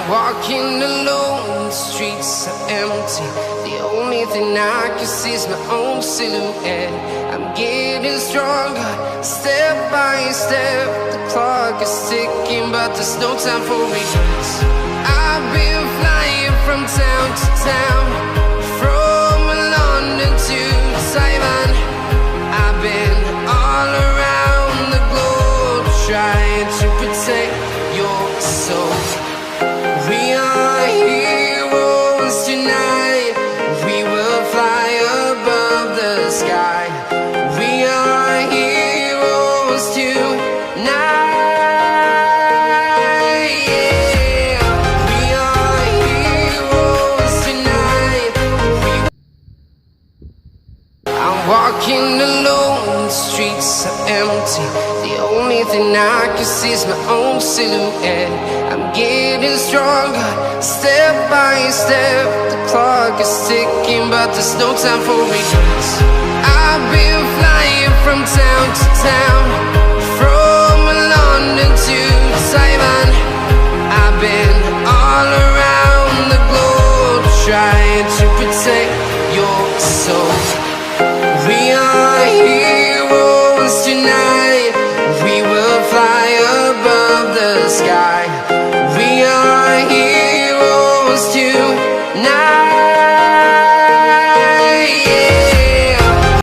Walking alone, the streets are empty. The only thing I can see is my own silhouette. I'm getting stronger, step by step. The clock is ticking, but there's no time for regrets. I've been flying from town to town, from London to Taiwan. I've been all around the globe, trying to protect your soul. We are heroes tonight. We will fly above the sky. We are heroes tonight. Yeah. We are heroes tonight. I'm walking alone, the streets are empty. The only thing I can see is my own silhouette. I'm getting stronger, step by step. The clock is ticking, but there's no time for regrets. I've been flying from town to town, from London to Taiwan. I've been all around the globe, trying to protect your soul. We are heroes tonight. We will fly above the sky. We are heroes tonight. Yeah.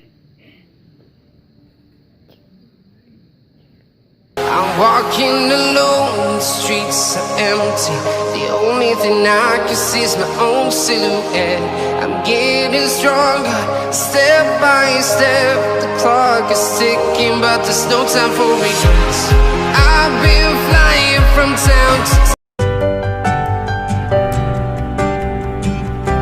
I'm walking alone, the streets are empty. The only thing I can see is my own silhouette. I'm getting stronger, step by step. The clock is ticking, but there's no time for regrets. I've been